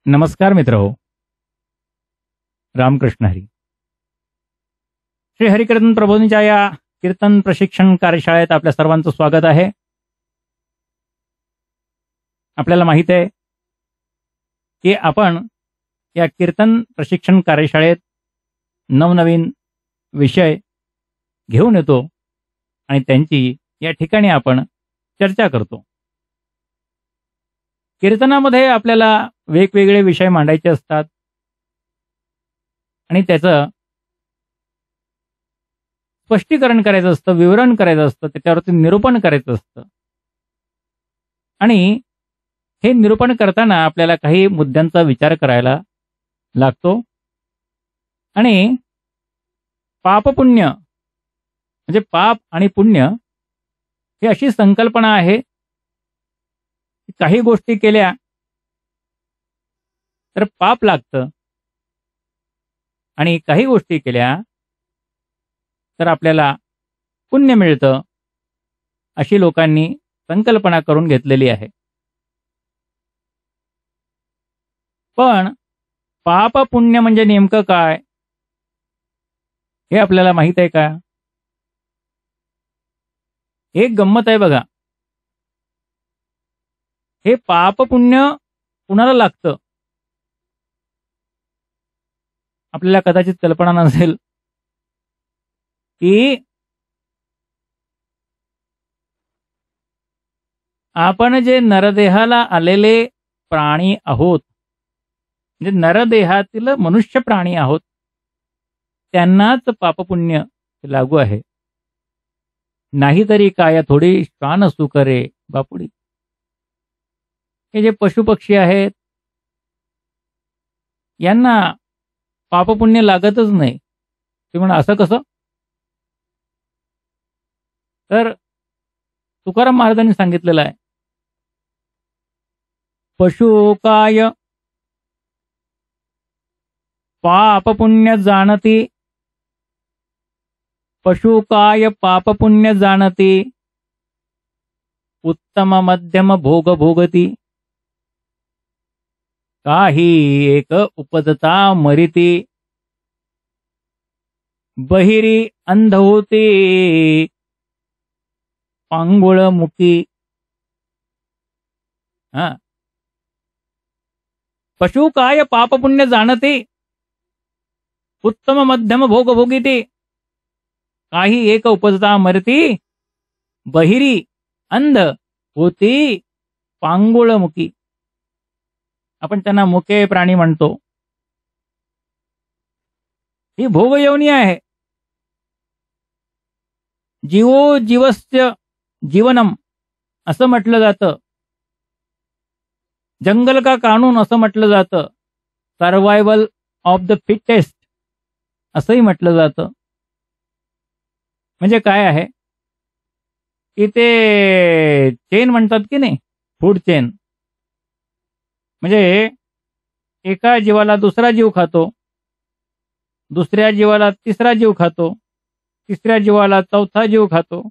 नमस्कार मित्रहो, रामकृष्ण हरी. श्री हरिकीर्तन प्रबोधनीच्या या कीर्तन प्रशिक्षण कार्यशाळेत आपल्या सर्वांचं स्वागत आहे. आपल्याला माहित आहे की आपण या कीर्तन प्रशिक्षण कार्यशाळेत नवनवीन विषय घेऊन येतो आणि त्यांची या ठिकाणी आपण चर्चा करतो. कीर्तनामध्ये आपल्याला वेगवेगळे विषय मांडायचे असतात आणि त्याचं स्पष्टीकरण करायचं असतं, विवरण करायचं असतं, त्याच्यावरती निरूपण करायचं असतं. आणि हे निरूपण करताना आपल्याला काही मुद्द्यांचा विचार करायला लागतो. आणि पापपुण्य म्हणजे पाप आणि पुण्य ही अशी संकल्पना आहे, काही गोष्टी केल्या तर पाप लागतं आणि काही गोष्टी केल्या तर आपल्याला पुण्य मिळतं, अशी लोकांनी संकल्पना करून घेतलेली आहे. पण पाप पुण्य म्हणजे नेमकं काय हे आपल्याला माहित आहे का? एक गंमत आहे बघा. हे पाप पुण्य कुणाला लागतं आपल्याला कदाचित कल्पना नसेल की आपण जे नरदेहाला आलेले प्राणी आहोत, म्हणजे नरदेहातील मनुष्य प्राणी आहोत, त्यांनाच पापपुण्य लागू आहे. नाहीतरी काय थोडी श्वान असू करे बापुडी. हे जे पशुपक्षी आहेत यांना पापपुण्य लागतच नाही. ते म्हणा असं कसं? तर तुकाराम महाराजांनी सांगितलेलं आहे, पशु काय पापपुण्य जाणती, पशु काय पापपुण्य जाणती, उत्तम मध्यम भोग भोगती, काही एक उपजता मरिती, बहिरी अंध होती, पांगुळ मुकी. पशु काय पापपुण्य जाणते, उत्तम मध्यम भोग भोगिते, काही एक उपजता मरती, बहिरी अंध होती, पांगुळ मुकी. आपण त्यांना मुके प्राणी म्हणतो. ही भोगयोनी आहे. जीवो जीवस्य जीवनम असं म्हटलं जातं. जंगल का कानून असं म्हटलं जातं. सर्वायवल ऑफ द फिटेस्ट असंही म्हटलं जातं. म्हणजे काय आहे की ते चेन म्हणतात की नाही, फूड चेन. म्हणजे एका जीवाला दुसरा जीव खातो, दुसऱ्या जीवाला तिसरा जीव खातो, तिसऱ्या जीवाला चौथा जीव खातो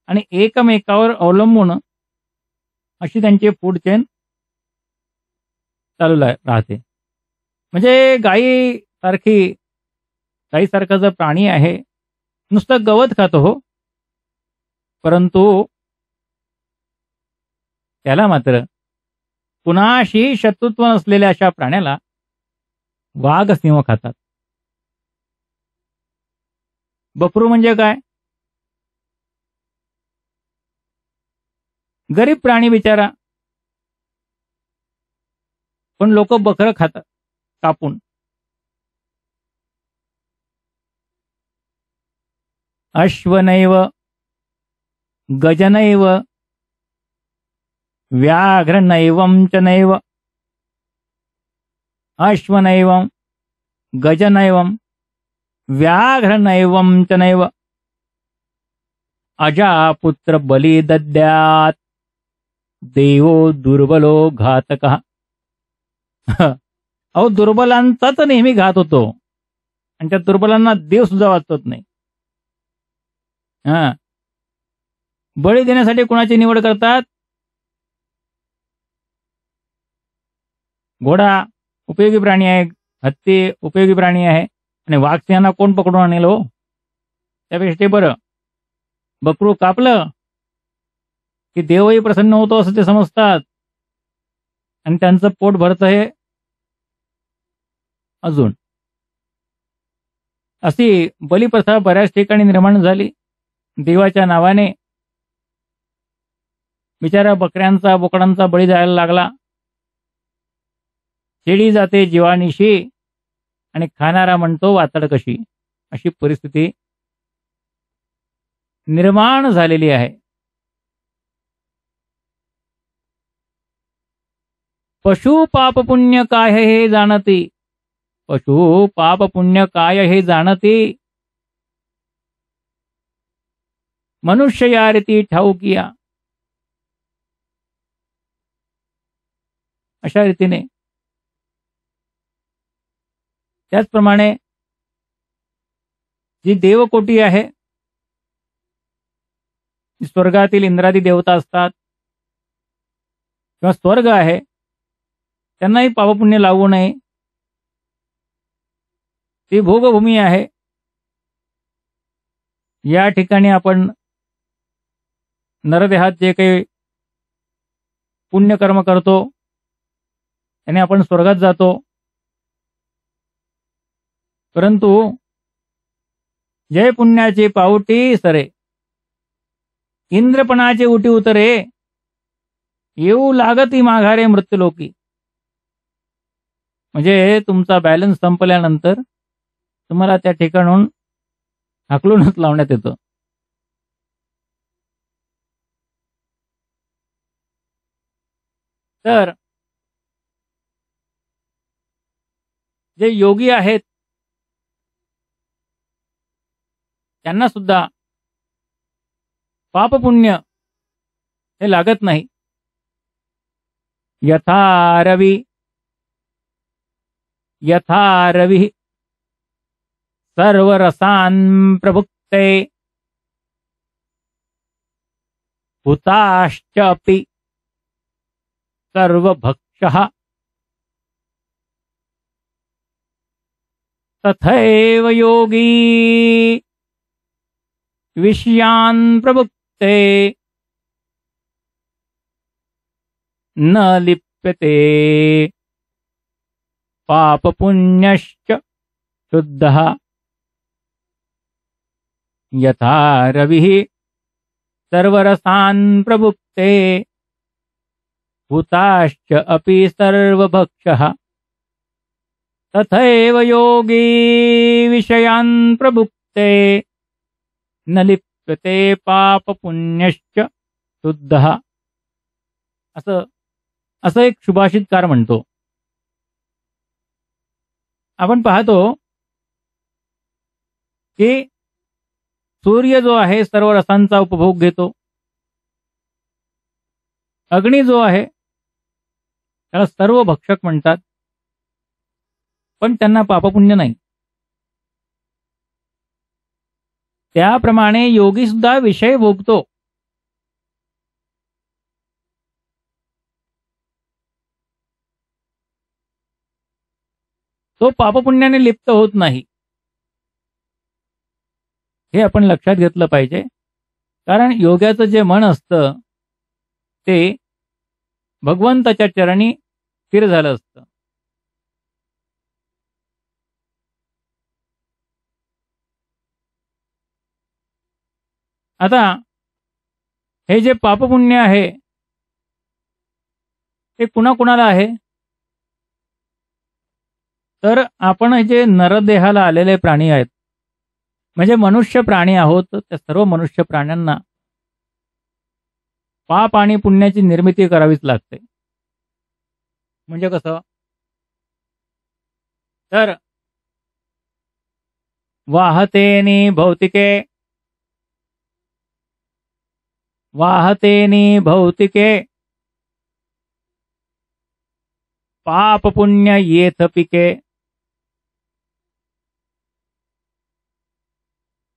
आणि एकमेकावर अवलंबून अशी त्यांची फूड चेन चालू राहते. म्हणजे गायीसारखा जो प्राणी आहे नुसतं गवत खातो हो, परंतु त्याला मात्र कुणाशी शत्रुत्व नसलेल्या अशा प्राण्याला वाघ सिंह खातात. बकरू म्हणजे काय? गरीब प्राणी बिचारा, पण लोक बकरं खातात कापून. अश्वनैव गजनैव व्याघ्रनैवं च नैव, अश्वनैवं गजनैवं व्याघ्रनैवं च नैव, अजापुत्र बली दद्यात् देवो दुर्बलो घातकः. अहो, दुर्बलांचाच नेहमी घात होतो आणि त्या दुर्बलांना देव सुद्धा वाचत नाही. बळी देण्यासाठी कुणाची निवड करतात? घोडा, उपयोगी प्राणी आहे, हत्ती उपयोगी प्राणी आहे आणि वाघ सिंहांना कोण पकडून आणेल हो? त्यापेक्षा ते बरं. बकरू कापलं की देवही प्रसन्न होतो असं ते समजतात आणि त्यांचं पोट भरतं हे अजून. अशी बलिप्रथा बऱ्याच ठिकाणी निर्माण झाली देवाच्या नावाने. बिचाऱ्या बकऱ्यांचा बोकडांचा बळी जायला लागला. शेळी जाते जीवानिशी आणि खाणारा म्हणतो वातड कशी, अशी परिस्थिती निर्माण झालेली आहे. पशु पाप पुण्य काय हे जाणती, पशु पाप पुण्य काय हे जाणती, मनुष्य या रीती ठाऊकिया. अशा रीतीने त्याचप्रमाणे जी देवकोटी आहे, स्वर्गातील इंद्रादी देवता असतात किंवा स्वर्ग आहे, त्यांनाही पापपुण्य लागू नये. ती भोगभूमी आहे. या ठिकाणी आपण नरदेहात जे काही पुण्यकर्म करतो त्याने आपण स्वर्गात जातो. परंतु जय पुण्याची पावटी सरे, इंद्रपणाचे उटी उतरे, येऊ लागती माघारे मृत्यूलोकी. म्हणजे तुमचा बॅलन्स संपल्यानंतर तुम्हाला त्या ठिकाणून हाकलूनच लावण्यात येतं. तर जे योगी आहेत त्यांना सुद्धा पापपुण्य हे लागत नाही. यथा रवी सर्वरसान् प्रभुक्ते हुताश्चापि सर्वभक्षः तथैव योगी विषयान् प्रभुक्ते न लिप्यते पापपुण्यश्च शुद्धः. यथा रविः सर्वरसान् प्रभुक्ते हुताश्च अपि सर्वभक्षः तथैव योगी विषयान् प्रभुक्ते न लिप्यते पापपुण्यश्च शुद्धः. असं एक सुभाषितकार म्हणतो. आपण पाहतो की सूर्य जो आहे सर्व रसांचा उपभोग घेतो. अग्नी जो आहे त्याला सर्व भक्षक म्हणतात, पण त्यांना पापपुण्य नाही. त्याप्रमाणे योगी सुद्धा विषय भोगतो. तो पापपुण्याने लिप्त होत नाही. हे आपण लक्षात घेतलं पाहिजे. कारण योग्याचं जे मन असतं ते भगवंताच्या चरणी स्थिर झालं असतं. आता हे जे पापपुण्य आहे ते कुणाकुणाला आहे? तर आपण जे नरदेहाला आलेले प्राणी आहेत, म्हणजे मनुष्य प्राणी आहोत, त्या सर्व मनुष्य प्राण्यांना पाप आणि पुण्याची निर्मिती करावीच लागते. म्हणजे कसं? तर वाहतेनी भौतिके पाप पुण्य येथ पिके.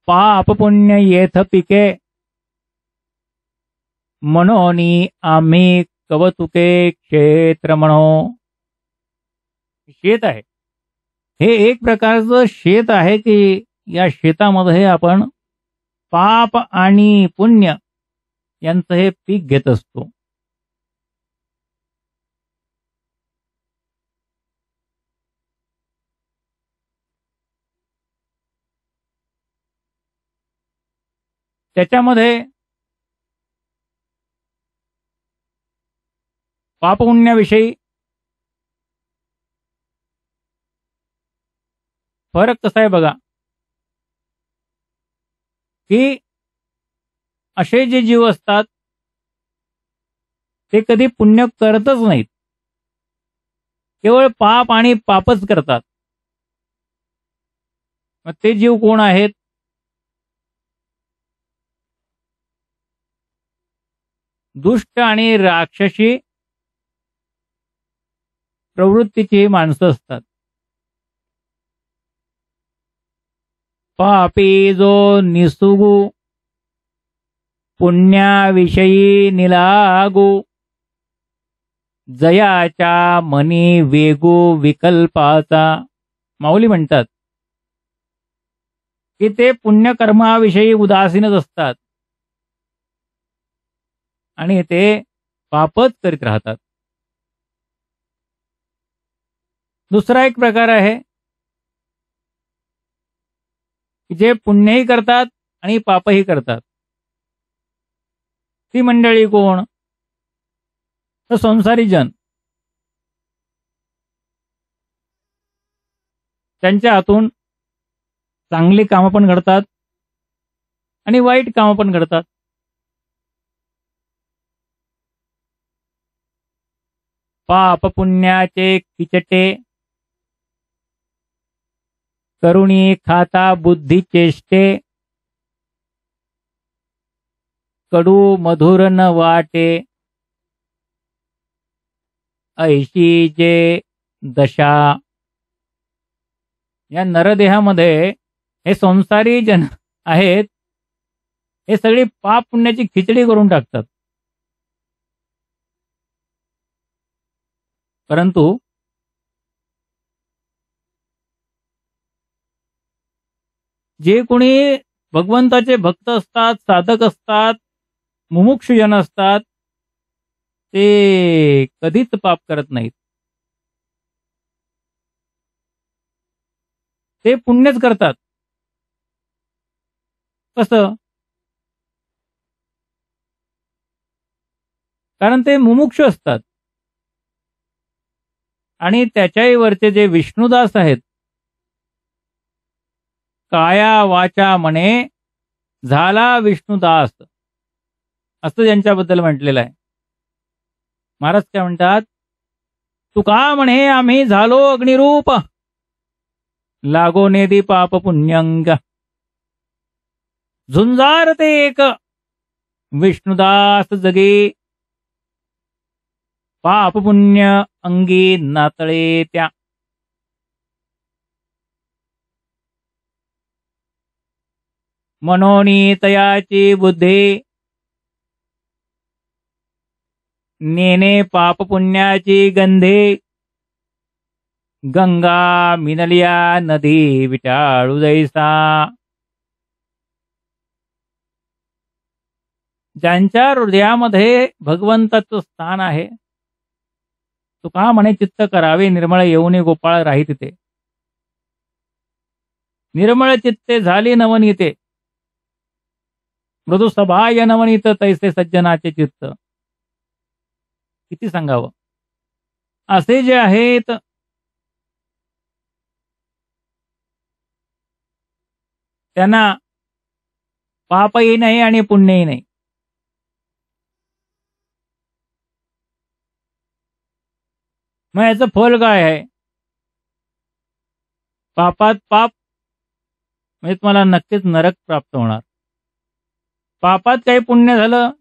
पाप पुण्य येथ पिके मनोनी आम्ही कवतुके क्षेत्र म्हणो. शेत आहे. हे एक प्रकारचं शेत आहे की या शेतामध्ये आपण पाप आणि पुण्य यांचं हे पीक घेत असतो. त्याच्यामध्ये पापपुण्याविषयी फरक कसा आहे बघा, की असे जे जीव असतात ते कधी पुण्य करतच नाहीत, केवळ पाप आणि पापच करतात. मग ते जीव कोण आहेत? दुष्ट आणि राक्षसी प्रवृत्तीची माणसं असतात. पापी जो निसुगू पुण्याविषयी निलागू जयाच्या मनी वेगू विकल्पाचा. माऊली म्हणतात की ते पुण्यकर्माविषयी उदासीनच असतात आणि ते पापच करीत राहतात. दुसरा एक प्रकार आहे की जे पुण्यही करतात आणि पापही करतात. ती मंडळी कोण? तर संसारी जन. त्यांच्या हातून चांगली कामं पण घडतात आणि वाईट कामं पण घडतात. पाप पुण्याचे खिचटे करुणी खाता बुद्धी चेष्टे कडू मधुर न वाटे ऐशी जे दशा. या नरदेहामध्ये हे संसारी जन आहेत, हे सगळी पाप पुण्याची खिचडी करून टाकतात. परंतु जे कोणी भगवंताचे भक्त असतात, साधक असतात, मुमुक्षुजन असतात, ते कधीच पाप करत नाहीत. ते पुण्यच करतात. कसं? कारण ते मुमुक्षु असतात आणि त्याच्याही वरचे जे विष्णुदास आहेत, काया वाचा म्हणे झाला विष्णुदास, असं ज्यांच्याबद्दल म्हटलेलं आहे. महाराज काय म्हणतात? तुका म्हणे आम्ही झालो अग्निरूप लागो नेदी पाप पुण्यंग झुंजार ते एक विष्णुदास जगे पाप पुण्य अंगी नातळे त्या. मनोनी तयाची बुद्धी नेने पाप पुण्याची गंधे गंगा मिनलिया नदी विटाळू जैसा. ज्यांच्या हृदयामध्ये भगवंताचं स्थान आहे, तुका म्हणे चित्त करावे निर्मळ येऊनी गोपाळ राही तिथे. निर्मळ चित्ते झाली नवनीते मृदू सभाय नवनीत तैसे सज्जनाचे चित्त. किती सांगावं. असे जे आहेत त्यांना पापही नाही आणि पुण्यही नाही. मग याचं फल काय आहे? पापात पाप म्हणजे तुम्हाला नक्कीच नरक प्राप्त होणार. पापात काही पुण्य झालं,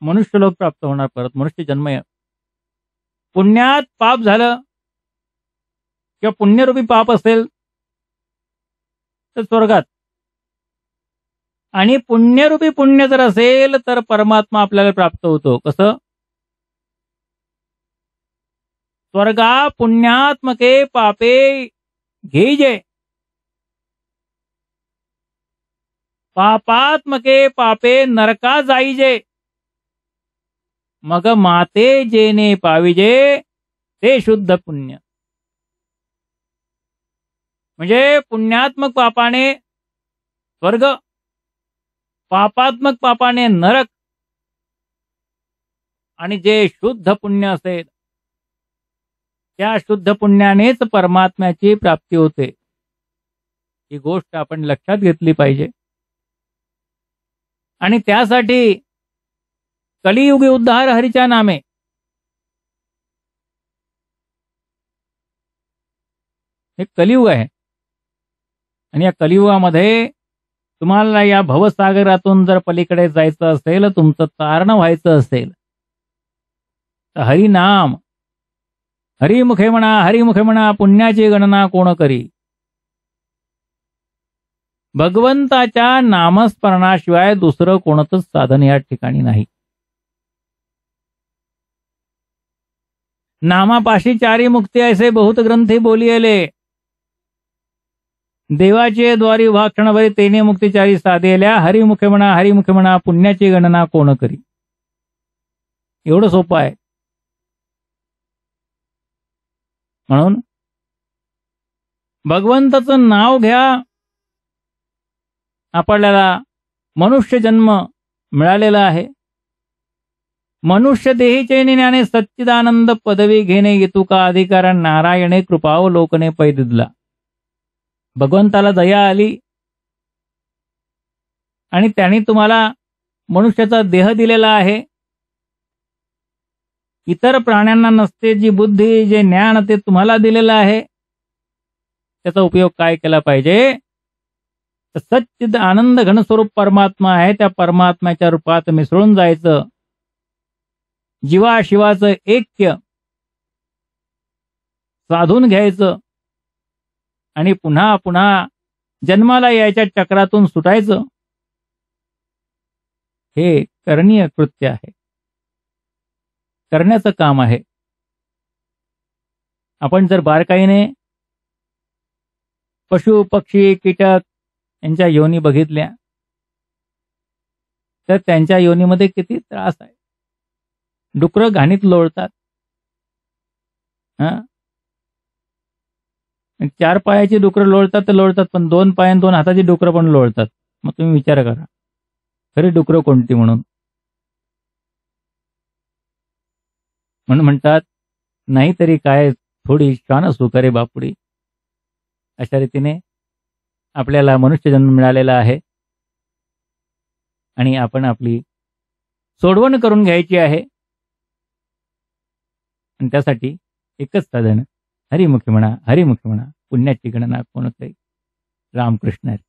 मनुष्य लोक प्राप्त होणार, परत मनुष्य जन्म. पुण्यात पाप झालं किंवा पुण्यरूपी पाप असेल तर स्वर्गात, आणि पुण्यरूपी पुण्य जर असेल तर परमात्मा आपल्याला प्राप्त होतो. कसं? स्वर्गा पुण्यात्मके पापे घेजे, पापात्मके पापे नरका जाईजे, मग माते जेने पाविजे ते शुद्ध पुण्य. म्हणजे पुण्यात्मक पापाने स्वर्ग, पापात्मक पापाने नरक, आणि जे शुद्ध पुण्य असेल त्या शुद्ध पुण्यानेच परमात्म्याची प्राप्ती होते. ही गोष्ट आपण लक्षात घेतली पाहिजे. आणि त्यासाठी कलियुगी उद्धार हरीच्या नामे. हे कलियुग आहे आणि या कलियुगामध्ये तुम्हाला या भवसागरातून जर पलीकडे जायचं असेल, तुमचं तारणं व्हायचं असेल, तर हरिनाम, हरिमुखे म्हणा, हरिमुखे म्हणा, पुण्याची गणना कोण करी. भगवंताच्या नामस्मरणाशिवाय दुसरं कोणतंच साधन या ठिकाणी नाही. नामापाशी चारी मुक्ती ऐसे बहुत ग्रंथी बोलियले, देवाचे द्वारी वाक्षणभरी तेने मुक्तीचारी साधेल्या, हरिमुखे म्हणा, हरिमुखे म्हणा, पुण्याची गणना कोण करी. एवढं सोपं आहे. म्हणून भगवंताचं नाव घ्या. आपल्याला मनुष्य जन्म मिळालेला आहे. मनुष्य देहीचे ज्ञाने सच्चिदानंद पदवी घेणे येतुका अधिकारा नारायणे कृपावलोकने पैदिदला. भगवंताला दया आली आणि त्यांनी तुम्हाला मनुष्याचा देह दिलेला आहे. इतर प्राण्यांना नसते जी बुद्धी, जे ज्ञान ते तुम्हाला दिलेलं आहे. त्याचा उपयोग काय केला पाहिजे. सच्चिद आनंद घनस्वरूप परमात्मा आहे, त्या परमात्म्याच्या रूपात मिसळून जायचं. जीवाशिवाचं ऐक्य साधून घ्यायचं आणि पुन्हा पुन्हा जन्माला यायच्या चक्रातून सुटायचं. हे करणीय कृत्य आहे, करण्याचं काम आहे. आपण जर बारकाईने पशु पक्षी कीटक यांच्या योनी बघितल्या तर त्यांच्या योनीमध्ये किती त्रास आहे. डुकरं घाणीत लोळतात. चार पायाची डुकरं लोळतात तर लोळतात, पण 2 पाय आणि 2 हाताची डुकरं पण लोळतात. मग तुम्ही विचार करा खरी डुकरं कोणती म्हणून. म्हणून म्हणतात नाहीतरी काय थोडी श्वान सुकरे बापुडी. अशा रीतीने आपल्याला मनुष्य जन्म मिळालेला आहे आणि आपण आपली सोडवण करून घ्यायची आहे. आणि त्यासाठी एकच साधन, हरिमुखे म्हणा, हरिमुखे म्हणा, पुण्याची गणना कोण करी. रामकृष्ण हरी.